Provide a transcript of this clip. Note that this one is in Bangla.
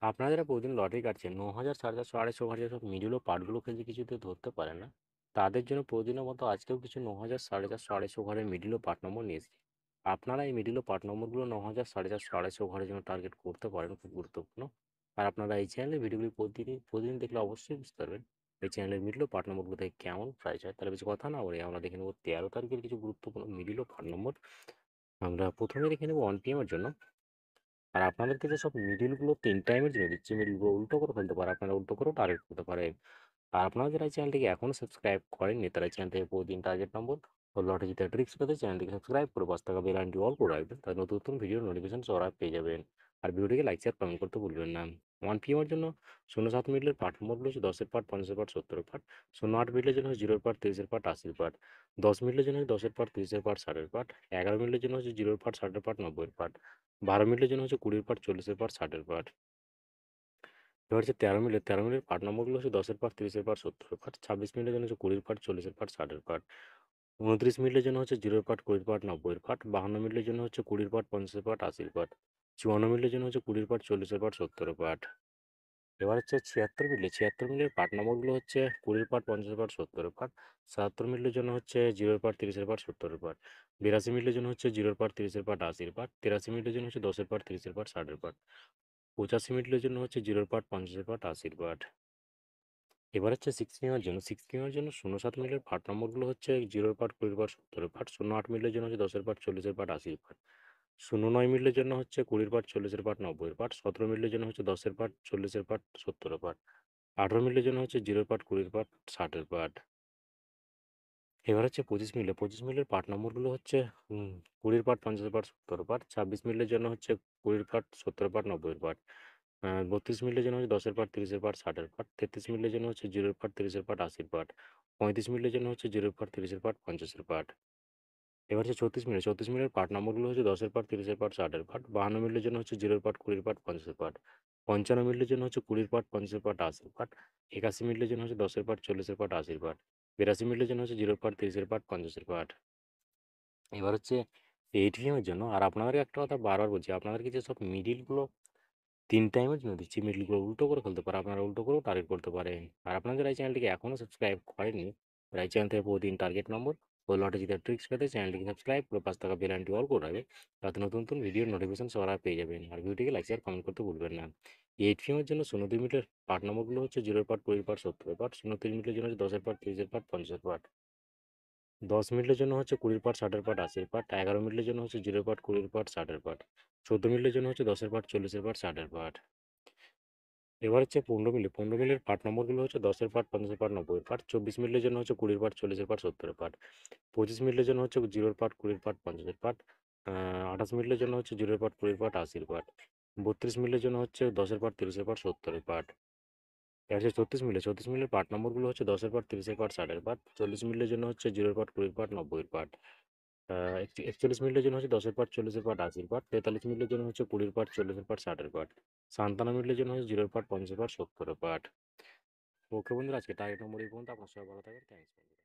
আপনারা যারা প্রতিদিন লটারি কাটছেন 9,000, 4,500, 250 যেসব মিডল ও পার্টগুলো খেলছে কিছুতে ধরতে পারে না, তাদের জন্য প্রতিদিনের মতো আজকেও কিছু 9,000, 4,500, 250 ঘরের মিডল ও পার্ট নম্বর নিয়ে এসেছি। আপনারা এই মিডল ও পার্ট নম্বরগুলো 9,000, 4,500, 250 ঘরের জন্য টার্গেট করতে পারেন, খুব গুরুত্বপূর্ণ। আর আপনারা এই চ্যানেলে ভিডিওগুলি প্রতিদিন প্রতিদিন দেখলে অবশ্যই বুঝতে পারবেন এই চ্যানেলের মিডল ও পার্ট নম্বরগুলো থেকে কেমন প্রাইস হয়। তাহলে বেশি কথা না বলে আমরা দেখে নেব 13 তারিখের কিছু গুরুত্বপূর্ণ মিডল ও পার্ট নম্বর। আমরা প্রথমে দেখে নেব 1 PM এর জন্য। আর আপনাদেরকে যেসব মিডিলগুলো 3 টাইমের জন্য দিচ্ছি, মিডিলগুলো উল্টো করে ফেলতে পারে, আপনারা উল্টো করেও টার্গেট করতে পারেন। আর আপনারা যারা এই চ্যানেলটিকে এখনও সাবস্ক্রাইব করেননি, তারা এই চ্যানেল থেকে প্রতিদিন টার্গেট নম্বর ও লটারি জিতে ট্রিক্স পেতে চ্যানেলটিকে সাবস্ক্রাইব করে 5 টাকা বেল আইকনটি অল করে রাখবেন, তাহলে নতুন নতুন ভিডিও নোটিফিকেশন সবার আগে পেয়ে যাবেন। আর ভিডিওটিকে লাইক শেয়ার কমেন্ট করতে ভুলবেন না। 1 PM এর জন্য 07 মিডলের পার্ট নম্বরগুলো হচ্ছে 10-এর পার্ট, 50-এর পার্ট, 70-এর পার্ট। 08 মিডলের জন্য হচ্ছে 0-এর পার্ট, 30-এর পার্ট, 80-এর পার্ট। 10 মিডলের জন্য হচ্ছে 10-এর পার্ট, 30-এর পার্ট, 60-এর পার্ট। 11 মিডলের জন্য হচ্ছে 0-এর পার্ট, 60-এর পার্ট, 90-এর পার্ট। 12 মিনিটের জন্য হচ্ছে 20-এর পার্ট, 40-এর পার্ট, 60-এর পার্ট। এবার হচ্ছে 13 মিনিটের পার্ট নম্বরগুলো হচ্ছে 10-এর পার্ট, 30-এর পার্ট, 70-এর পার্ট। 26 মিনিটের জন্য হচ্ছে 20-এর পার্ট, 40-এর পার্ট, 60-এর পার্ট। 29 মিনিটের জন্য হচ্ছে 0-এর পার্ট, 20-এর পার্ট, 90-এর পার্ট। 52 মিনিটের জন্য হচ্ছে 20-এর পার্ট, 50-এর পার্ট, 80-এর পার্ট। 54 মিনিটের জন্য হচ্ছে 20-এর পার্ট, 40-এর পার্ট, 70-এর পার্ট। এবার হচ্ছে 76 মিনিটের পার্ট নম্বরগুলো হচ্ছে 20-এর পার্ট, 50-এর পার্ট, 70-এর পার্ট। 77 মিনিটের জন্য হচ্ছে 0-এর পার্ট, 30-এর পার্ট, 70-এর পার্ট। 82 মিনিটের জন্য হচ্ছে 0-এর পার্ট, 30-এর পার্ট, 80-এর পার্ট। 83 মিনিটের জন্য হচ্ছে 10-এর পার্ট, 30-এর পার্ট, 60-এর পার্ট। 85 মিনিটের জন্য হচ্ছে 0-এর পার্ট, 50-এর পার্ট, 80-এর পার্ট। এবার হচ্ছে 6 গেমের জন্য 07 মিলের পার্ট নম্বরগুলো হচ্ছে 0-এর পার্ট, 20-এর পার্ট, 70-এর পার্ট। 08 মিলের জন্য হচ্ছে 10-এর পার্ট, 40-এর পার্ট, 80-এর পার্ট। 09 মিলের জন্য হচ্ছে 20-এর পার্ট, 40-এর পার্ট, 90-এর পার্ট। 17 মিলের জন্য হচ্ছে 10-এর পার্ট, 40-এর পার্ট, 70-এর পার্ট। 18 মিলের জন্য হচ্ছে 0-এর পার্ট, 20-এর পার্ট, 60-এর পার্ট। এবার হচ্ছে 25 মিলের পার্ট নম্বরগুলো হচ্ছে 20-এর পার্ট, 50-এর পার্ট, 70-এর পার্ট। 26 মিলের জন্য হচ্ছে 20-এর পার্ট, 70-এর পার্ট, 90-এর পার্ট। 32 মিনিটের জন্য হচ্ছে 10-এর পার্ট, 30-এর পার্ট, 60-এর পার্ট। 33 মিনিটের জন্য হচ্ছে 0-এর পার্ট, 30-এর পার্ট, 80-এর পার্ট। 35 মিনিটের জন্য হচ্ছে 0-এর পার্ট, 30-এর পার্ট, 50-এর পার্ট। এবার হচ্ছে 34 মিনিটের পার্ট নম্বরগুলো হচ্ছে 10-এর পার্ট, 30-এর পার্ট, 60-এর পার্ট। 52 মিনিটের জন্য হচ্ছে 0-এর পার্ট, 20-এর পার্ট, 50-এর পার্ট। 55 মিনিটের জন্য হচ্ছে 20-এর পার্ট, 50-এর পার্ট, 80-এর পার্ট। 81 মিনিটের জন্য হচ্ছে 10-এর পার্ট, 40-এর পার্ট, 80-এর পার্ট। 82 মিনিটের জন্য হচ্ছে 0-এর পার্ট, 30-এর পার্ট, 50-এর পার্ট। এবার হচ্ছে 8 PM এর জন্য, আর আপনাদেরকে একটা কথা বারবার বলছি, আপনাদেরকে যে সব মিডিলগুলো 3 টাইমের জন্য দিচ্ছি, মিডলগুলো উল্টো করে ফেলতে পারে, আপনারা উল্টো করেও টার্গেট করতে পারেন। আর আপনারা যারা এই চ্যানেলটিকে এখনও সাবস্ক্রাইব করেননি, তারা এই চ্যানেল থেকে প্রতিদিন টার্গেট নম্বর ও লটে জিতার ট্রিক্স পেতে চ্যানেলটিকে সাবস্ক্রাইব করে 5 টাকা বেল আইকনটি অল করে রাখবে, তাতে নতুন নতুন ভিডিওর নোটিফিকেশন সবার আগে পেয়ে যাবেন। আর ভিডিওটিকে লাইক শেয়ার কমেন্ট করতে ভুলবেন না। 8 PM এর জন্য 02 মিনিটের পার্ট নম্বরগুলো হচ্ছে 0-এর পার্ট, 20-এর পার্ট, 70-এর পার্ট। 03 মিনিটের জন্য হচ্ছে 10-এর পার্ট, 30-এর পার্ট, 50-এর পার্ট। 10 মিনিটের জন্য হচ্ছে 20-এর পার্ট, 60-এর পার্ট, 80-এর পার্ট। 11 মিনিটের জন্য হচ্ছে 0-এর পার্ট, 20-এর পার্ট, 60-এর পার্ট। 14 মিনিটের জন্য হচ্ছে 10-এর পার্ট, 40-এর পার্ট, 60-এর পার্ট। এবার হচ্ছে 15 মিলির পার্ট নম্বরগুলো হচ্ছে 10-এর পার্ট, 50-এর পার্ট, 90-এর পার্ট। 24 মিনিটের জন্য হচ্ছে 20-এর পার্ট, 40-এর পার্ট, 70-এর পার্ট। 25 মিনিটের জন্য হচ্ছে 0-এর পার্ট, 20-এর পার্ট, 50-এর পার্ট। 28 মিনিটের জন্য হচ্ছে 0-এর পার্ট, 20-এর পার্ট, 80-এর পার্ট। 32 মিনিটের জন্য হচ্ছে 10-এর পার্ট, 30-এর পার্ট, 70-এর পার্ট। এবার হচ্ছে 34 মিনিটের পার্ট নম্বরগুলো হচ্ছে 10-এর পার্ট, 30-এর পার্ট, 60-এর পার্ট। 40 মিনিটের জন্য হচ্ছে 0-এর পার্ট, 20-এর পার্ট, 90-এর পার্ট। 41 মিনিটের জন্য হচ্ছে 10-এর পার্ট, 40-এর পার্ট, 80-এর পার্ট। 43 মিনিটের জন্য হচ্ছে 20-এর পার্ট, 40-এর পার্ট, 60-এর পার্ট। 57 মিনিটের জন্য হচ্ছে 0-এর পার্ট, 50-এর পার্ট, 70-এর পার্ট। ওকে বন্ধুরা, আজকে টার্গেট নম্বর এই পর্যন্ত। আপনার সবাই ভালো থাকবেন। থ্যাংকস।